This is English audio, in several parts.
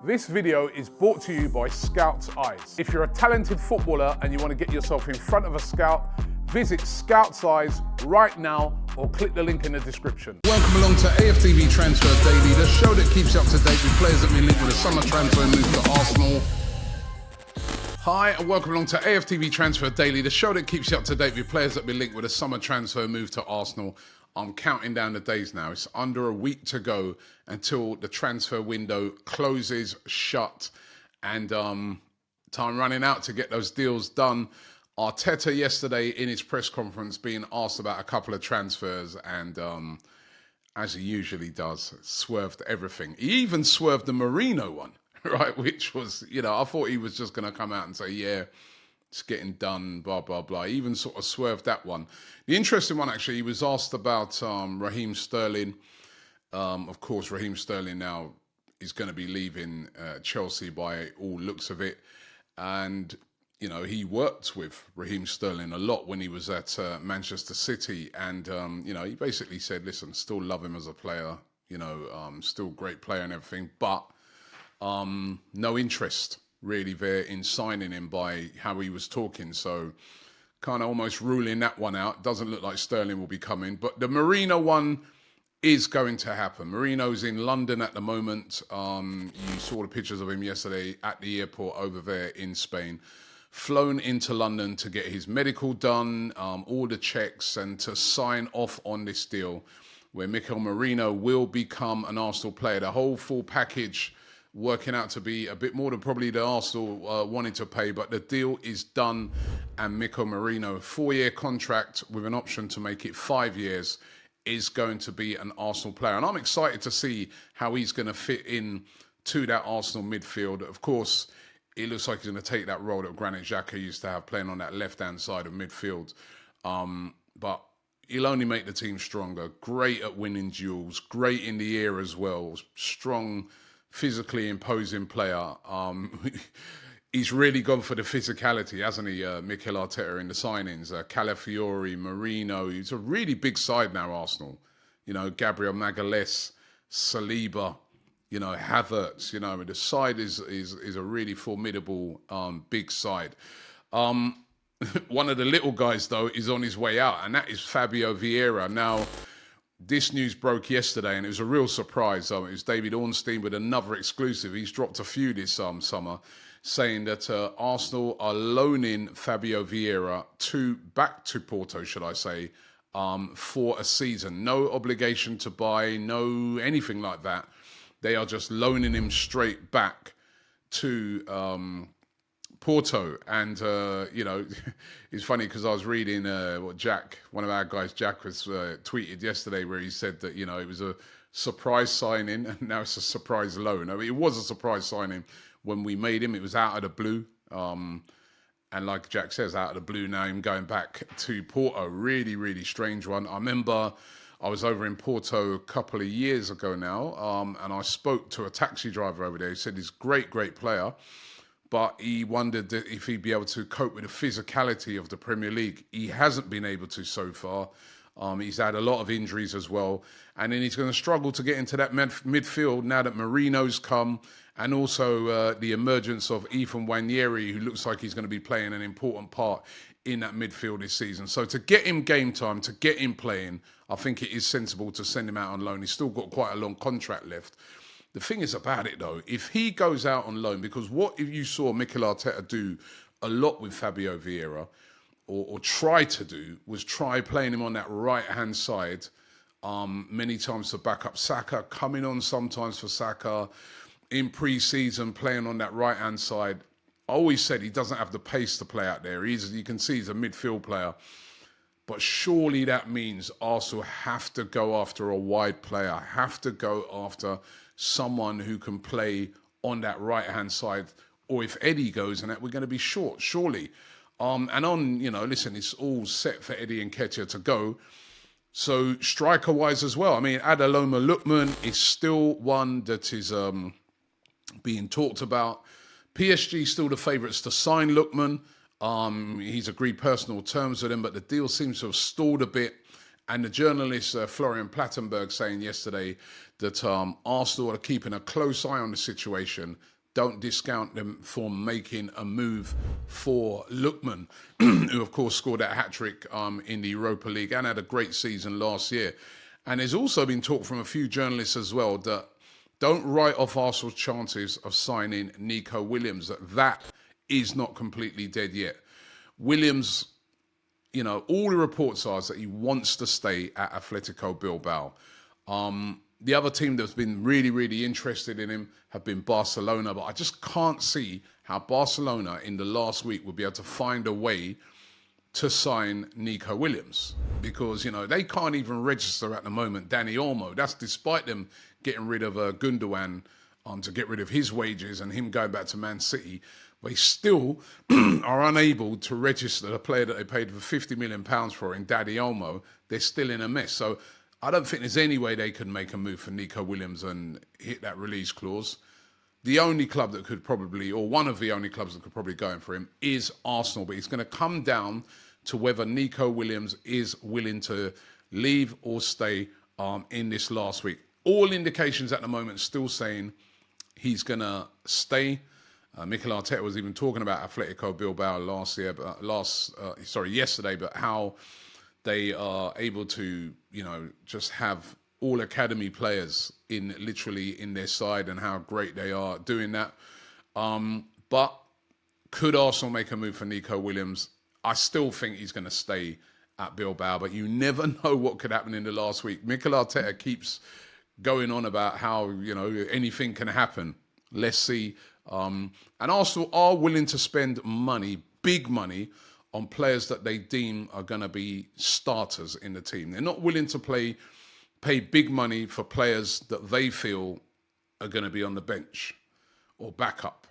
This video is brought to you by Scout's Eyes. If you're a talented footballer and you want to get yourself in front of a scout, visit Scout's Eyes right now or click the link in the description. Welcome along to AFTV Transfer Daily, the show that keeps you up to date with players that have been linked with a summer transfer move to Arsenal. Hi and welcome along to AFTV Transfer Daily, the show that keeps you up to date with players that have been linked with a summer transfer move to Arsenal. I'm counting down the days now. It's under a week to go until the transfer window closes shut and time running out to get those deals done. Arteta yesterday in his press conference being asked about a couple of transfers and as he usually does, swerved everything. He even swerved the Merino one, right? Which was, I thought he was just going to come out and say, yeah, it's getting done, blah, blah, blah. He even sort of swerved that one. The interesting one, actually, he was asked about Raheem Sterling. Of course, Raheem Sterling now is going to be leaving Chelsea by all looks of it. And, he worked with Raheem Sterling a lot when he was at Manchester City. And, he basically said, listen, still love him as a player, still great player and everything, but no interest really there in signing him by how he was talking. So kind of almost ruling that one out. Doesn't look like Sterling will be coming. But the Merino one is going to happen. Merino's in London at the moment. You saw the pictures of him yesterday at the airport over there in Spain. Flown into London to get his medical done, all the checks, and to sign off on this deal where Mikel Merino will become an Arsenal player. The whole full package working out to be a bit more than probably the Arsenal wanted to pay, but the deal is done, and Mikel Merino, 4-year contract with an option to make it 5 years, is going to be an Arsenal player. And I'm excited to see how he's going to fit in to that Arsenal midfield. Of course, it looks like he's going to take that role that Granit Xhaka used to have, playing on that left-hand side of midfield. But he'll only make the team stronger. Great at winning duels, great in the air as well, strong, physically imposing player. He's really gone for the physicality, hasn't he, Mikel Arteta, in the signings? Calafiori, Merino. It's a really big side now, Arsenal. Gabriel Magalhaes, Saliba, Havertz. The side is a really formidable, big side. One of the little guys, though, is on his way out, and that is Fabio Viera. Now, this news broke yesterday, and it was a real surprise. It was David Ornstein with another exclusive. He's dropped a few this summer, saying that Arsenal are loaning Fabio Viera back to Porto, should I say, for a season. No obligation to buy, no anything like that. They are just loaning him straight back to Porto. And, it's funny because I was reading what Jack, one of our guys, Jack, was tweeted yesterday, where he said that, it was a surprise signing and now it's a surprise loan. I mean, it was a surprise signing when we made him. It was out of the blue. And like Jack says, out of the blue now, him going back to Porto. Really, really strange one. I remember I was over in Porto a couple of years ago now, and I spoke to a taxi driver over there who said he's a great, great player, but he wondered if he'd be able to cope with the physicality of the Premier League. He hasn't been able to so far. He's had a lot of injuries as well. And then he's going to struggle to get into that midfield now that Merino's come, and also the emergence of Ethan Nwaneri, who looks like he's going to be playing an important part in that midfield this season. So to get him game time, to get him playing, I think it is sensible to send him out on loan. He's still got quite a long contract left. The thing is about it, though, if he goes out on loan, because what if you saw Mikel Arteta do a lot with Fabio Viera, or try to do, was try playing him on that right-hand side many times to back up Saka, coming on sometimes for Saka, in pre-season playing on that right-hand side. I always said he doesn't have the pace to play out there. You can see he's a midfield player. But surely that means Arsenal have to go after a wide player, have to go after someone who can play on that right-hand side. Or if Eddie goes in that, we're going to be short, surely. Listen, it's all set for Eddie and Nketiah to go. So striker-wise as well, I mean, Ademola Lookman is still one that is being talked about. PSG still the favourites to sign Lookman. He's agreed personal terms with him, but the deal seems to have stalled a bit. And the journalist Florian Plattenberg saying yesterday that Arsenal are keeping a close eye on the situation. Don't discount them for making a move for Lookman, who of course scored that hat-trick in the Europa League and had a great season last year. And there's also been talk from a few journalists as well that don't write off Arsenal's chances of signing Nico Williams. That is not completely dead yet. Williams, you know, all the reports are that he wants to stay at Atletico Bilbao. The other team that's been really, really interested in him have been Barcelona, but I just can't see how Barcelona in the last week will be able to find a way to sign Nico Williams because, you know, they can't even register at the moment Dani Olmo. That's despite them getting rid of Gundogan to get rid of his wages and him going back to Man City. They still are unable to register the player that they paid for £50 million for in Dani Olmo. They're still in a mess. So I don't think there's any way they can make a move for Nico Williams and hit that release clause. The only club that could probably, or one of the only clubs that could probably go in for him is Arsenal. But it's going to come down to whether Nico Williams is willing to leave or stay in this last week. All indications at the moment still saying he's going to stay. Mikel Arteta was even talking about Atletico Bilbao yesterday, but how they are able to, you know, just have all academy players literally in their side and how great they are doing that. But could Arsenal make a move for Nico Williams? I still think he's going to stay at Bilbao, but you never know what could happen in the last week. Mikel Arteta keeps going on about how, you know, anything can happen. Let's see. And Arsenal are willing to spend money, big money, on players that they deem are going to be starters in the team. They're not willing to pay big money for players that they feel are going to be on the bench or backup.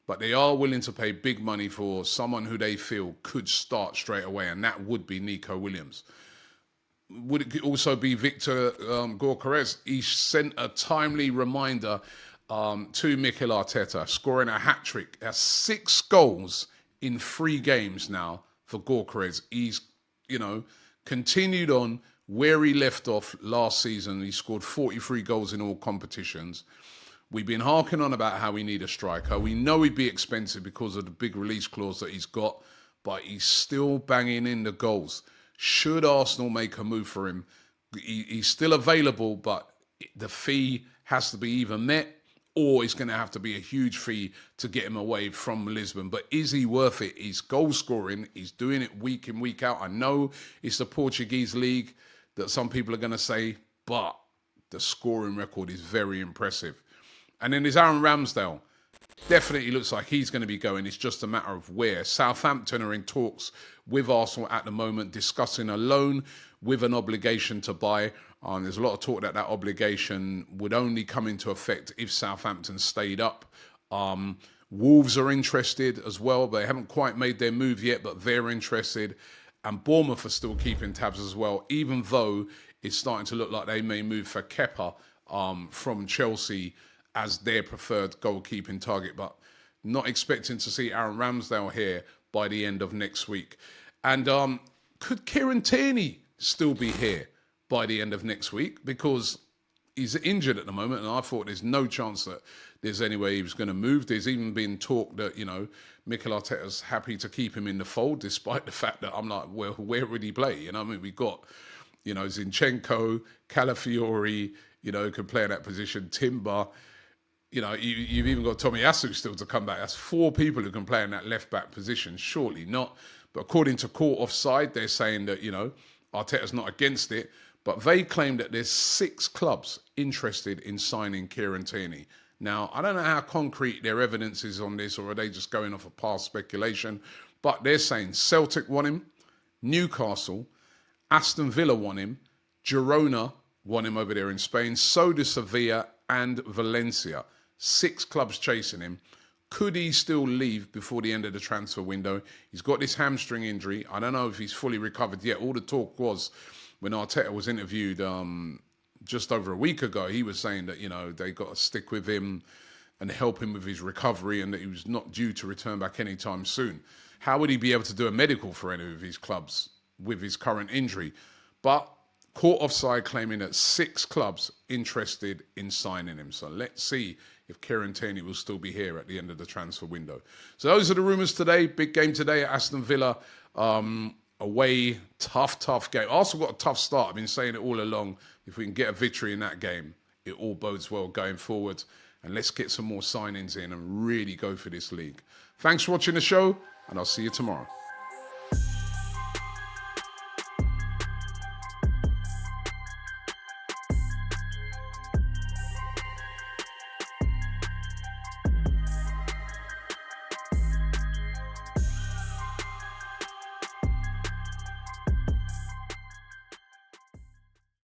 But they are willing to pay big money for someone who they feel could start straight away, and that would be Nico Williams. Would it also be Viktor Gyokeres? He sent a timely reminder to Mikel Arteta, scoring a hat-trick. That's 6 goals in 3 games now for Gyokeres. He's, you know, continued on where he left off last season. He scored 43 goals in all competitions. We've been harking on about how we need a striker. We know he'd be expensive because of the big release clause that he's got, but he's still banging in the goals. Should Arsenal make a move for him, he's still available, but the fee has to be either met or it's going to have to be a huge fee to get him away from Lisbon. But is he worth it? He's goal scoring. He's doing it week in, week out. I know it's the Portuguese league that some people are going to say, but the scoring record is very impressive. And then there's Aaron Ramsdale. Definitely looks like he's going to be going. It's just a matter of where. Southampton are in talks with Arsenal at the moment, discussing a loan with an obligation to buy. There's a lot of talk that obligation would only come into effect if Southampton stayed up. Wolves are interested as well. They haven't quite made their move yet, but they're interested. And Bournemouth are still keeping tabs as well, even though it's starting to look like they may move for Kepa from Chelsea as their preferred goalkeeping target, but not expecting to see Aaron Ramsdale here by the end of next week. And could Kieran Tierney still be here by the end of next week? Because he's injured at the moment, and I thought there's no chance that there's any way he was going to move. There's even been talk that, you know, Mikel Arteta's happy to keep him in the fold, despite the fact that I'm like, well, where would he play? You know, I mean, we got, you know, Zinchenko, Calafiori, you know, who can play in that position, Timber. You know, you've even got Tomiyasu still to come back. That's 4 people who can play in that left-back position. Surely not. But according to Court Offside, they're saying that, you know, Arteta's not against it. But they claim that there's 6 clubs interested in signing Kieran Tierney. Now, I don't know how concrete their evidence is on this, or are they just going off of past speculation? But they're saying Celtic want him, Newcastle, Aston Villa want him, Girona want him over there in Spain, so does Sevilla and Valencia. 6 clubs chasing him. Could he still leave before the end of the transfer window? He's got this hamstring injury. I don't know if he's fully recovered yet. All the talk was when Arteta was interviewed just over a week ago, he was saying that, you know, they got to stick with him and help him with his recovery and that he was not due to return back anytime soon. How would he be able to do a medical for any of his clubs with his current injury? But caught offside, claiming that 6 clubs interested in signing him. So let's see if Kieran Tierney will still be here at the end of the transfer window. So those are the rumours today. Big game today at Aston Villa. Away, tough game. Arsenal got a tough start. I've been saying it all along. If we can get a victory in that game, it all bodes well going forward. And let's get some more signings in and really go for this league. Thanks for watching the show, and I'll see you tomorrow.